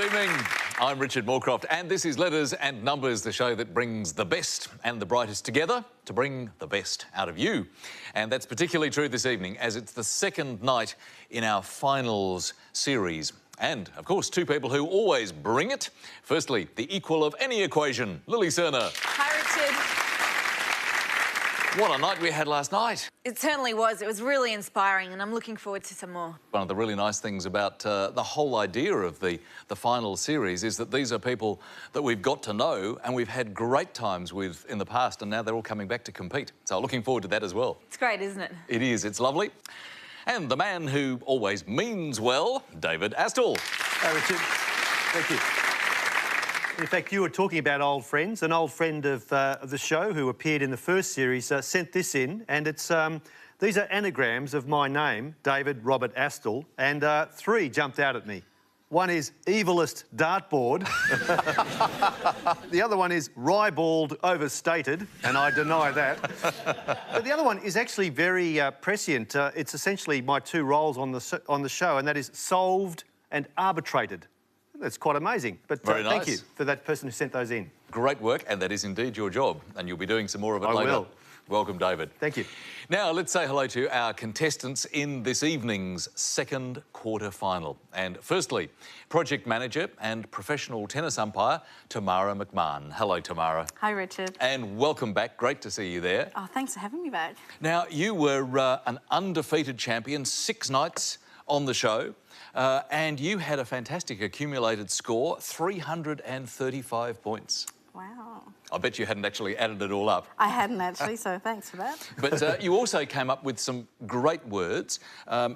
evening. I'm Richard Morecroft, and this is Letters and Numbers, the show that brings the best and the brightest together to bring the best out of you. And that's particularly true this evening, as it's the second night in our finals series. And, of course, two people who always bring it. Firstly, the equal of any equation, Lily Serna. Hi, Richard. What a night we had last night. It certainly was. It was really inspiring, and I'm looking forward to some more. One of the really nice things about the whole idea of the final series is that these are people that we've got to know and we've had great times with in the past, and now they're all coming back to compete. So looking forward to that as well. It's great, isn't it? It is. It's lovely. And the man who always means well, David Astle. Hi, Richard. Thank you. In fact, you were talking about old friends. An old friend of the show who appeared in the first series sent this in, and it's these are anagrams of my name, David Robert Astle, and three jumped out at me. One is evilest dartboard. The other one is ribald overstated, and I deny that. But the other one is actually very prescient. It's essentially my two roles on the show, and that is solved and arbitrated. That's quite amazing. But Very nice. Thank you for that person who sent those in. Great work, and that is indeed your job, and you'll be doing some more of it later. I will. Welcome, David. Thank you. Now, let's say hello to our contestants in this evening's second quarter final. And firstly, project manager and professional tennis umpire, Tamara McHahon. Hello, Tamara. Hi, Richard. And welcome back. Great to see you there. Oh, thanks for having me back. Now, you were an undefeated champion 6 nights on the show. And you had a fantastic accumulated score, 335 points. Wow. I bet you hadn't actually added it all up. I hadn't actually, so thanks for that. But you also came up with some great words,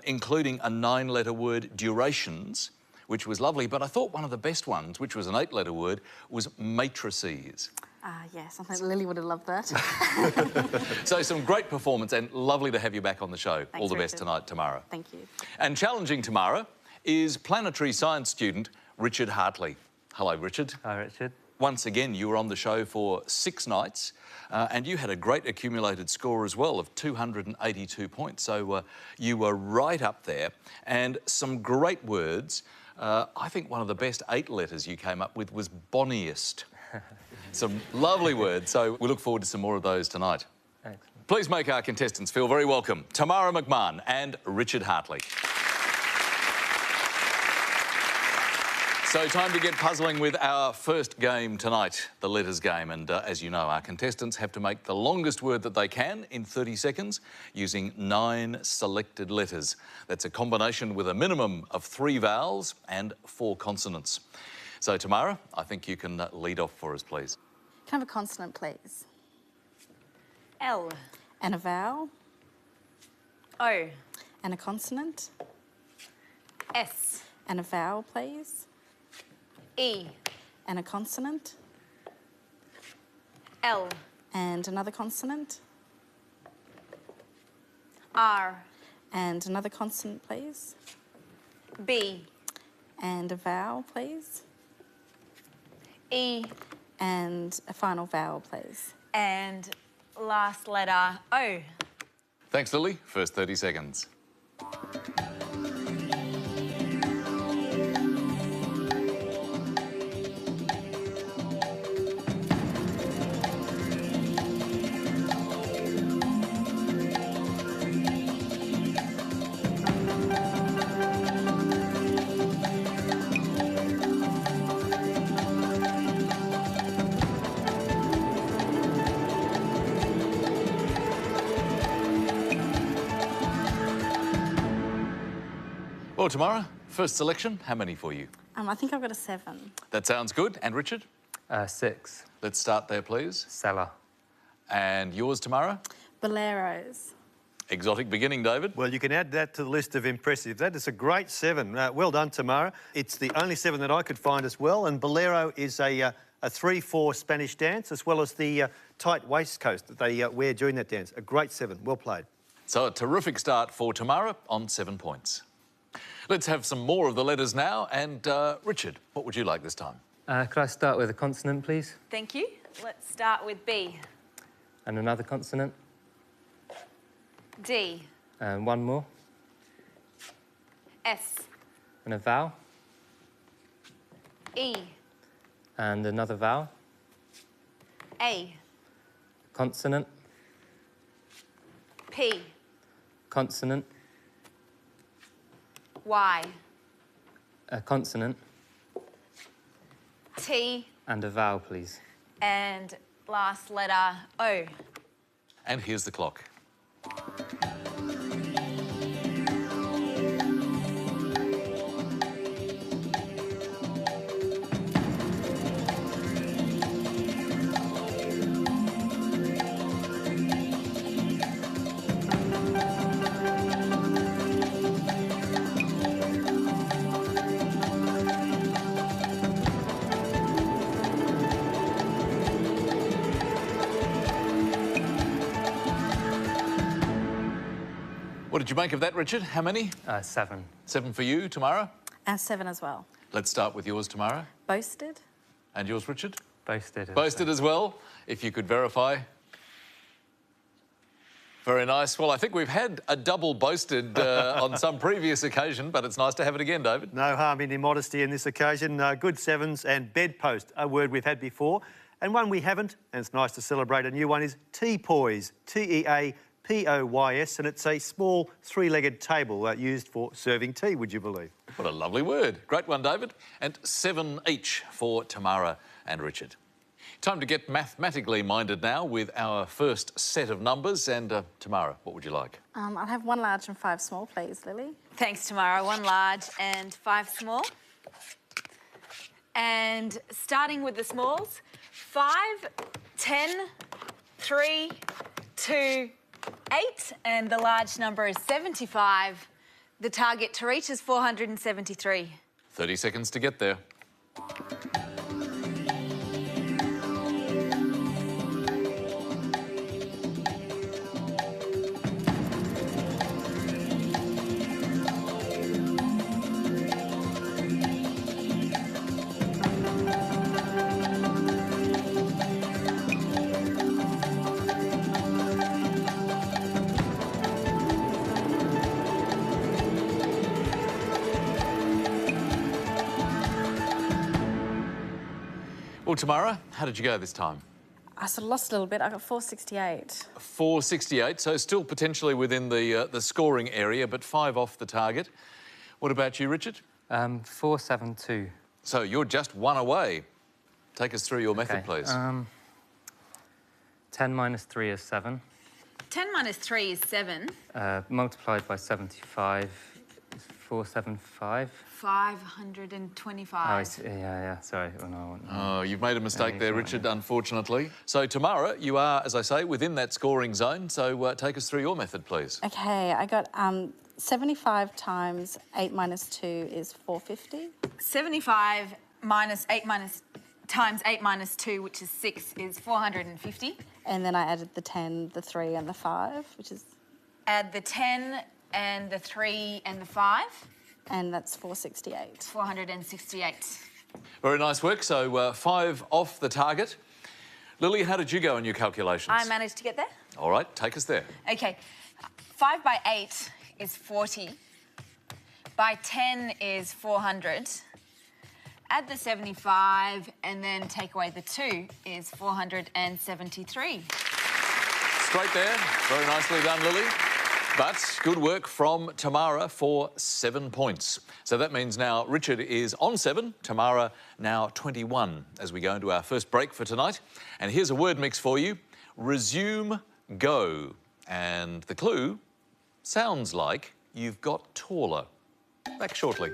including a 9-letter word, durations, which was lovely. But I thought one of the best ones, which was an 8-letter word, was matrices. Yes, I think Lily would have loved that. So some great performance, and lovely to have you back on the show. Thanks, All the best Richard. tonight, Tamara. Thank you. And challenging Tamara is planetary science student Richard Hartley. Hello, Richard. Hi, Richard. Once again, you were on the show for 6 nights, and you had a great accumulated score as well of 282 points. So you were right up there, and some great words. I think one of the best 8 letters you came up with was bonniest. Some lovely words, so we look forward to some more of those tonight. Excellent. Please make our contestants feel very welcome. Tamara McHahon and Richard Hartley. So time to get puzzling with our first game tonight, the letters game. And as you know, our contestants have to make the longest word that they can in 30 seconds using 9 selected letters. That's a combination with a minimum of 3 vowels and 4 consonants. So, Tamara, I think you can lead off for us, please. Can I have a consonant, please? L. And a vowel? O. And a consonant? S. And a vowel, please? E. And a consonant? L. And another consonant? R. And another consonant, please? B. And a vowel, please? E. And a final vowel, please? And last letter O. Thanks, Lily. First 30 seconds. Well, Tamara, first selection, how many for you? I think I've got a 7. That sounds good. And Richard? 6. Let's start there, please. Cellar. And yours, Tamara? Boleros. Exotic beginning, David. Well, you can add that to the list of impressive. That is a great 7. Well done, Tamara. It's the only 7 that I could find as well. And bolero is a 3/4 Spanish dance, as well as the tight waistcoat that they wear during that dance. A great 7. Well played. So a terrific start for Tamara on 7 points. Let's have some more of the letters now. And Richard, what would you like this time? Could I start with a consonant, please? Thank you. Let's start with B. And another consonant. D. And one more. S. And a vowel. E. And another vowel. A. Consonant. P. Consonant. Y. A consonant. T. And a vowel, please. And last letter O. And here's the clock. What did you make of that, Richard? How many? 7. 7 for you, Tamara. And 7 as well. Let's start with yours, Tamara. Boasted. And yours, Richard? Boasted. Boasted as well, if you could verify. Very nice. Well, I think we've had a double boasted on some previous occasion, but it's nice to have it again, David. No harm in immodesty in this occasion. Good 7s, and bedpost, a word we've had before. And one we haven't, and it's nice to celebrate a new one, is T-poise, T-E-A-P-O-Y-S, and it's a small three-legged table used for serving tea, would you believe? What a lovely word. Great one, David. And 7 each for Tamara and Richard. Time to get mathematically minded now with our first set of numbers. And Tamara, what would you like? I'll have 1 large and 5 small, please, Lily. Thanks, Tamara. 1 large and 5 small. And starting with the smalls, 5, 10, 3, 2, 8, and the large number is 75. The target to reach is 473. 30 seconds to get there. Well, Tamara, how did you go this time? I sort of lost a little bit. I got 468. 468, so still potentially within the scoring area, but 5 off the target. What about you, Richard? 472. So you're just 1 away. Take us through your method, please. 10 minus 3 is 7. 10 minus 3 is 7. Multiplied by 75 is 475. 525. Oh, I see. Yeah, sorry. Oh, no. Oh, you've made a mistake there, Richard, unfortunately. So, Tamara, you are, as I say, within that scoring zone, so take us through your method, please. Okay, I got 75 times 8 minus 2 is 450. 75 minus 8 minus times 8 minus 2, which is 6, is 450. And then I added the 10, the 3 and the 5, which is... Add the 10 and the 3 and the 5. And that's 468. 468. Very nice work. So 5 off the target. Lily, how did you go in your calculations? I managed to get there. All right, take us there. Okay. 5 by 8 is 40. By 10 is 400. Add the 75 and then take away the 2 is 473. Straight there. Very nicely done, Lily. But good work from Tamara for 7 points. So that means now Richard is on 7, Tamara now 21 as we go into our first break for tonight. And here's a word mix for you. Resume, go. And the clue sounds like you've got taller. Back shortly.